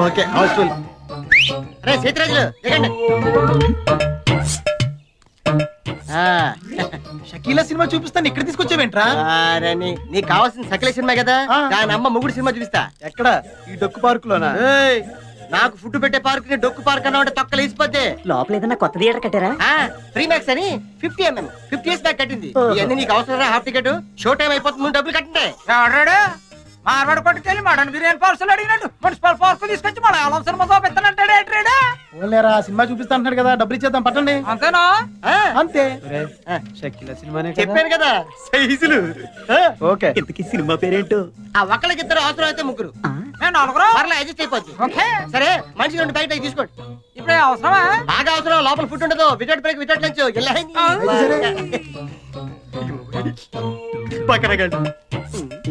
Okay Housefull. అరే సీతరాజులు దిగండి. Shakeela cinema చూపిస్తాను ఇక్కడ తీసుకొచ్చావేంట్రా? నీకు కావాల్సిన సకల సినిమా కదా, దాని అమ్మ మొగుడు సినిమా చూపిస్తా. ఎక్కడ? ఈ డొక్కు పార్క్ లోనా? నాకు ఫుడ్ పెట్టే పార్క్ ని డొక్కు పార్క్ అన్నా తొక్కలు వేసిపోతే. లోపల ఏదైనా కొత్త థియేటర్ కట్టారా? ఫ్రీ మ్యాక్స్ అని 50 ఇయర్స్ బ్యాక్ కట్టింది. ఇవన్నీ నీకు అవసరం. హాఫ్ టికెట్ షో టైం అయిపోతుంది, డబ్బులు కట్టండి. మార్వాడు కొట్టుకెళ్ళి మటన్ బిర్యానీ పార్సల్ అడిగినట్టు మున్సిపల్ పార్క్ తీసుకొచ్చి మన ఆలోచన మొత్తం పెత్తనంటాడు. ఓన్లేరా సినిమా చూపిస్తా అంటున్నాడు కదా, డబ్బులు ఇచ్చేద్దాం పట్టండి. అంతేనా? అంతే. షకీలా సినిమానే చెప్పాను కదా సైజులు. ఓకే. ఇంతకీ సినిమా పేరేంటో? ఆ ఒక్కళ్ళకి ఇద్దరు, అవసరం అయితే ముగ్గురు. నేను నలుగురు పర్లే అడ్జస్ట్ అయిపోద్ది. సరే మనిషి రెండు బయట తీసుకోండి. ఇప్పుడే అవసరమా? బాగా అవసరం. లోపల ఫుడ్ ఉండదు. Without break without lunch.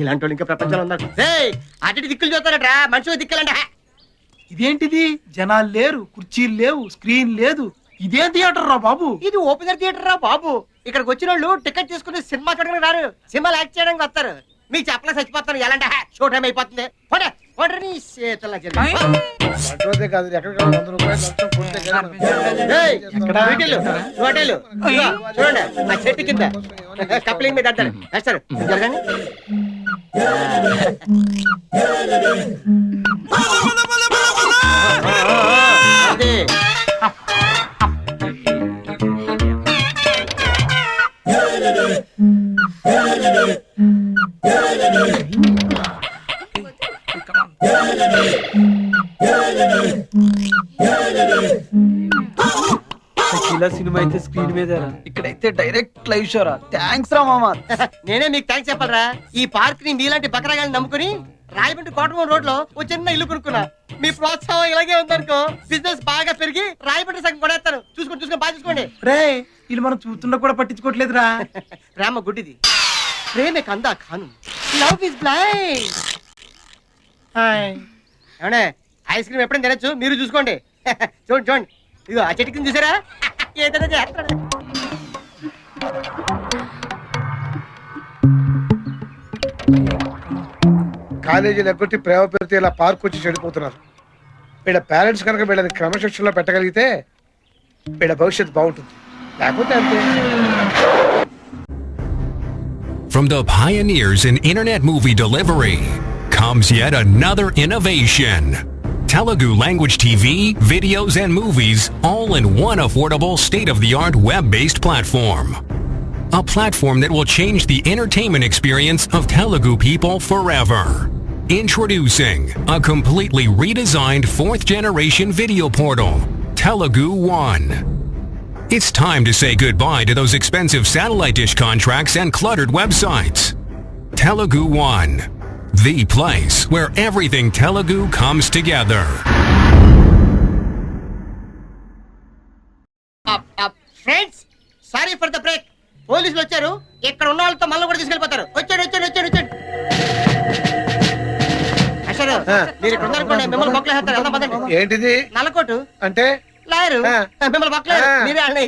ఇలాంటి వాళ్ళు ఇంకా ప్రపంచంలో ఉన్నారు. అటు దిక్కులు చూస్తారట్రా, మనుషులు దిక్కులంట. ఇదేంటిది? జనాలు లేరు, కుర్చీలు లేవు, స్క్రీన్ లేదు. ఇదేం థియేటర్ రా బాబు? ఇది ఓపెనర్ థియేటర్ రా బాబు. ఇక్కడికి వచ్చిన వాళ్ళు టికెట్ తీసుకుని సినిమా చూడడానికి రారు, సినిమాలు యాక్ట్ చేయడానికి వస్తారు. మీకు చెప్పలే చచ్చిపోతారు. ఎలాంటి షో టైం అయిపోతుంది. చూడండి ఆ చెట్టు కింద కప్లింగ్ మీద అంటారు. వేస్తారు జరగండి. అదే షకీలా సినిమా అయితే స్క్రీన్ మీద, ఇక్కడైతే డైరెక్ట్ లైవ్ షో రా. థ్యాంక్స్ రా మామా. నేనే మీకు థ్యాంక్స్ చెప్పాలరా. ఈ పార్క్ ని మీలాంటి బకరాగాన్ని నమ్ముకుని రాయబండి కోటమూరు రోడ్ లో ఓ చిన్న ఇల్లు కొనుక్కున్నా. మీ ప్రోత్సాహం ఇలాగే ఉందనుకో, బిజినెస్ బాగా పెరిగి రాయబండి సగం కొడేస్తారు. చూసుకొని బాగా చూసుకోండి. రే వీళ్ళు మనం చూస్తున్నా కూడా పట్టించుకోవట్లేదురా. ప్రేమ గుడ్డిది, ప్రేమే కందా ఖాను. Love is blind. ఏమన్నా ఐస్ క్రీమ్ ఎప్పుడైనా తినచ్చు, మీరు చూసుకోండి. చూడండి చూడండి, ఇదిగో ఆ చెట్టు కింద చూసారా? ఏదైనా చేస్తాడు. కాలేజీలు ఎగ్గొట్టి ప్రేమ పెడితే ఇలా పార్క్ వచ్చి చెడిపోతున్నారు. వీళ్ళ పేరెంట్స్ కనుక వీళ్ళని క్రమశిక్షణలో పెట్టగలిగితే వీళ్ళ భవిష్యత్తు బాగుంటుంది. లేకపోతే అంతే. From the pioneers in internet movie delivery comes yet another innovation. Telugu language TV, videos and movies all in one affordable state-of-the-art web-based platform. A platform that will change the entertainment experience of Telugu people forever. Introducing a completely redesigned 4th generation video portal, Telugu One. It's time to say goodbye to those expensive satellite dish contracts and cluttered websites. Telugu One, the place where everything Telugu comes together. Friends, sorry for the break. పోలీసులు వచ్చారు. ఇక్కడ ఉన్న వాళ్ళతో మళ్ళీ కూడా తీసుకెళ్ళిపోతారు. వచ్చాడు. అసలు మీరు ఇక్కడ ఉన్నారనుకోండి, మిమ్మల్ని బొక్కలేస్తారు. ఎలా పదండి. ఏంటిది? నల్లకోటు అంటే లాయరు మిమ్మల్ని బొక్కలేదు. మీరే అన్న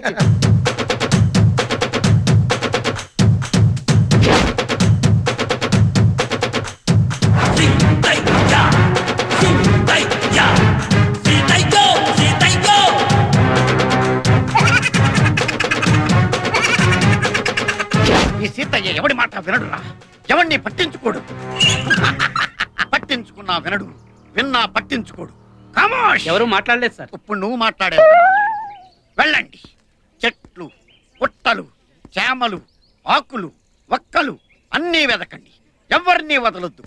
ఈ సీతయ్య ఎవడి మాట వినడురా, ఎవడిని పట్టించుకోడు. పట్టించుకున్నా వినడు, విన్నా పట్టించుకోడు. ఎవరు మాట్లాడలేదు సార్. ఇప్పుడు నువ్వు మాట్లాడావు. వెళ్ళండి. చెట్లు, పుట్టలు, చేమలు, ఆకులు, ఒక్కలు అన్నీ వెదకండి. ఎవరిని వదలొద్దు,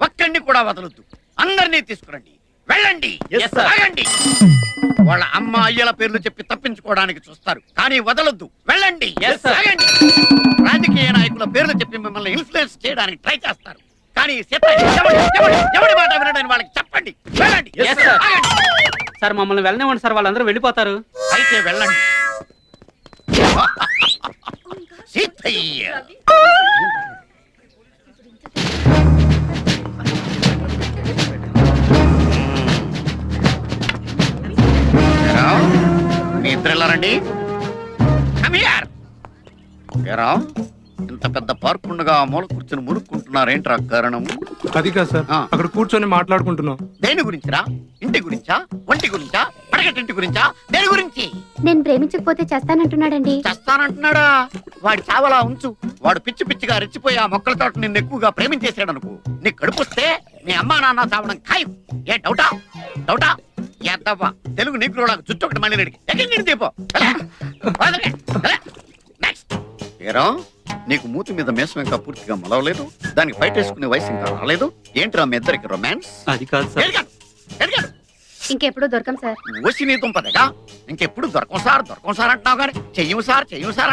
ఒక్కడిని కూడా వదలొద్దు. అందరినీ తీసుకురండి. వెళ్ళండి. ఆగండి. వాళ్ళ అమ్మ అయ్యల పేర్లు చెప్పి తప్పించుకోవడానికి చూస్తారు, కానీ వదలొద్దు. వెళ్ళండి. ఆగండి. రాజకీయ నాయకుల పేర్లు చెప్పి మిమ్మల్ని ఇన్ఫ్లుయెన్స్ చేయడానికి ట్రై చేస్తారు, కానీ ఎవడి మాట వినడని వాళ్ళకి చెప్పండి. వెళ్ళండి. సార్ మమ్మల్ని వెళ్ళనివ్వండి సార్, వాళ్ళందరూ వెళ్ళిపోతారు. అయితే వెళ్ళండి. సీతయ్య మీ ఇద్దరు వెళ్ళారండి. ఇంత పెద్ద పార్క్ ఉండగా మూల కూర్చొని మురుక్కుంటున్నారేంట్రా కారణం? అది కాదు సార్, అక్కడ కూర్చొని మాట్లాడుకుంటున్నాం. దేని గురించిరా? ఇంటి గురించా, ఒంటి గురించా, పడగటింటి గురించా, దేని గురించి? నేను ప్రేమించకపోతే చేస్తానంటున్నాడండి. చస్తానంటున్నాడా? వాడి చావలా ఉంచు. వాడు పిచ్చి పిచ్చిగా రెచ్చిపోయి ఆ మొక్కల తోట నిన్ను ఎక్కువగా ప్రేమించేసాడు అనుకో, నీ కడుపుస్తే మీ అమ్మా నాన్న చావడం ఖాయం. ఏ డౌటా? డౌటా? ఎద్దవ్వా తెలుగు నీకు జుట్టు ఒకటి మళ్ళీ నడికి ఎక్కడ దీపో. నెక్స్ట్ ఏరో, నీకు మూతి మీద మేసం ఇంకా పూర్తిగా మొలవలేదు, దానికి బయట వేసుకునే వయసు ఇంకా రాలేదు. ఏంట్రా మీ ఇద్దరికి రొమాన్స్? అది కాదు సార్. ఇంకెప్పుడు దొరకం సార్. వచ్చి నీ దుంపదగా ఇంకెప్పుడు దొరకం సార్ అంటున్నావు కానీ చెయ్యం సార్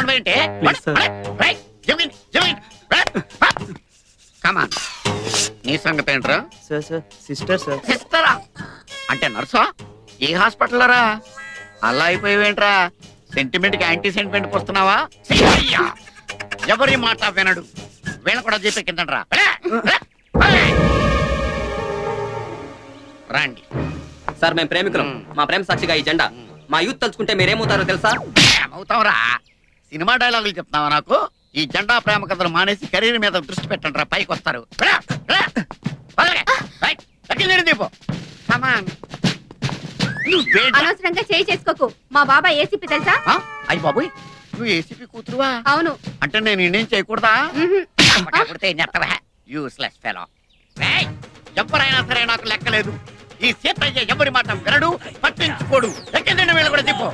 అంటే Please, sir. కమాన్. నీ సంగతి ఏంట్రా? Sir sister sir. సిస్టరా అంటే నర్సా? ఏ హాస్పిటల్ రా? అలా అయిపోయావేంట్రా? సెంటిమెంట్ కి యాంటీ సెంటిమెంట్ వస్తున్నావా? ఎవరి మాట వినడు. వీళ్ళ కూడా చెప్పే కిందరా రండి. సార్ మేము ప్రేమికులం. మా ప్రేమ సాక్షిగా ఈ జెండా. మా యూత్ తలుచుకుంటే మీరేమవుతారో తెలుసా? ఏమవుతావురా? సినిమా డైలాగులు చెప్తున్నావా నాకు? ఈ జెండా ప్రేమ కథలు మానేసి కెరీర్ మీద దృష్టి పెట్టండి రా, పైకి వస్తారు. దీపో అనవసరంగా చేయి చేసుకోకు. మా బాబా ఏసీపీ తెలుసా? అయ్యి బాబోయ్, నువ్వు ఏసీపీ కూతురువా? అవును. అంటే నేను ఇండియన్ చేయకూడదా? మ్మ్హ్మ్. Useless fellow. ఎవరైనా సరే నాకు లెక్కలేదు. ఈ సీతయ్య ఎవరి మాట వినడు, పట్టించుకోడు. ఎక్కిందండి వీళ్ళు కూడా చెప్పు.